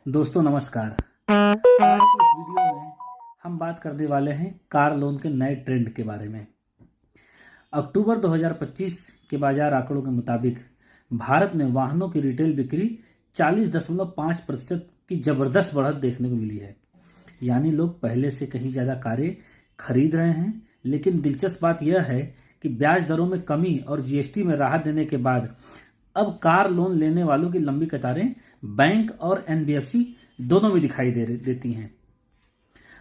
दोस्तों नमस्कार। आज की इस वीडियो में हम बात करने वाले हैं कार लोन के नए ट्रेंड के बारे में। अक्टूबर 2025 के बाजार आंकड़ों के मुताबिक भारत में वाहनों की रिटेल बिक्री 40.5% की जबरदस्त बढ़त देखने को मिली है। यानी लोग पहले से कहीं ज़्यादा कारें खरीद रहे हैं। लेकिन दिलचस्प बात यह है कि ब्याज दरों में कमी और जीएसटी में राहत देने के बाद अब कार लोन लेने वालों की लंबी कतारें बैंक और एनबीएफसी दोनों में दिखाई देती हैं।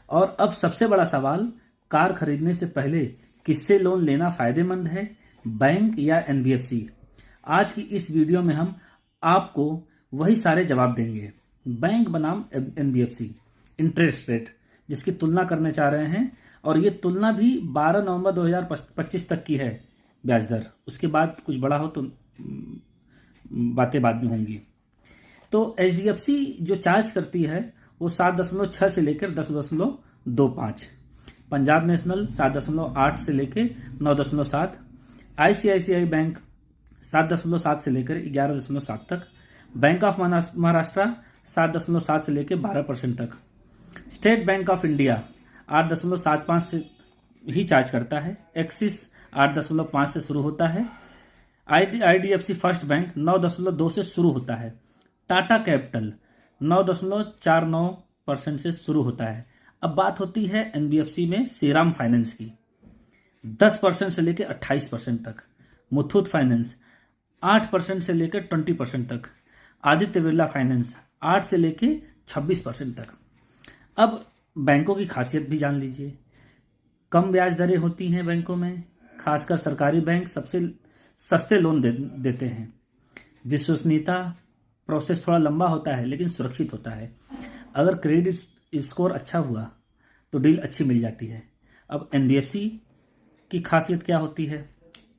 और अब सबसे बड़ा सवाल, कार खरीदने से पहले किससे लोन लेना फायदेमंद है, बैंक या एनबीएफसी? आज की इस वीडियो में हम आपको वही सारे जवाब देंगे। बैंक बनाम एनबीएफसी इंटरेस्ट रेट जिसकी तुलना करने चाह रहे हैं, और ये तुलना भी 12 नवंबर 2025 तक की है ब्याज दर। उसके बाद कुछ बड़ा हो तो बातें बाद में होंगी। तो एचडीएफसी जो चार्ज करती है वो 7.6 से लेकर 10.25, पंजाब नेशनल 7.8 से लेकर 9.7, आईसीआईसीआई बैंक 7.7 से लेकर 11.7 तक, बैंक ऑफ महाराष्ट्र 7.7 से लेकर 12% तक, स्टेट बैंक ऑफ इंडिया 8.75 से ही चार्ज करता है, एक्सिस 8.5 से शुरू होता है, आईडीएफसी फर्स्ट बैंक 9.2 से शुरू होता है, टाटा कैपिटल 9.49% से शुरू होता है। अब बात होती है एनबीएफसी में श्रीराम फाइनेंस की, 10% से लेकर 28% तक, मुथूट फाइनेंस 8% से लेकर 20% तक, आदित्य बिरला फाइनेंस 8 से लेकर 26% तक। अब बैंकों की खासियत भी जान लीजिए। कम ब्याज दरें होती हैं बैंकों में, खासकर सरकारी बैंक सबसे सस्ते लोन देते हैं। विश्वसनीयता, प्रोसेस थोड़ा लंबा होता है लेकिन सुरक्षित होता है। अगर क्रेडिट स्कोर अच्छा हुआ तो डील अच्छी मिल जाती है। अब एनबीएफसी की खासियत क्या होती है?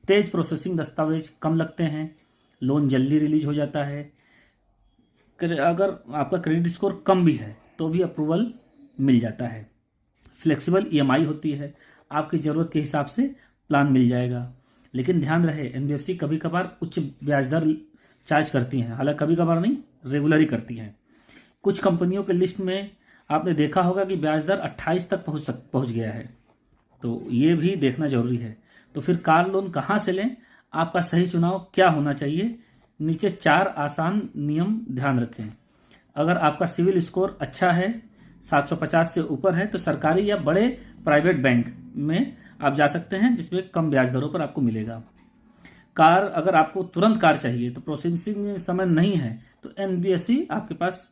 तेज प्रोसेसिंग, दस्तावेज कम लगते हैं, लोन जल्दी रिलीज हो जाता है। अगर आपका क्रेडिट स्कोर कम भी है तो भी अप्रूवल मिल जाता है। फ्लेक्सिबल ईएमआई होती है, आपकी ज़रूरत के हिसाब से प्लान मिल जाएगा। लेकिन ध्यान रहे, एनबीएफसी कभी कभार उच्च ब्याज दर चार्ज करती हैं, हालांकि कभी कभार नहीं, रेगुलर ही करती हैं। कुछ कंपनियों के लिस्ट में आपने देखा होगा कि ब्याज दर 28 तक पहुंच गया है, तो ये भी देखना जरूरी है। तो फिर कार लोन कहाँ से लें, आपका सही चुनाव क्या होना चाहिए? नीचे 4 आसान नियम ध्यान रखें। अगर आपका सिविल स्कोर अच्छा है, 750 से ऊपर है, तो सरकारी या बड़े प्राइवेट बैंक में आप जा सकते हैं जिसमें कम ब्याज दरों पर आपको मिलेगा। कार, अगर आपको तुरंत कार चाहिए तो प्रोसेसिंग समय नहीं है तो एनबीएफसी आपके पास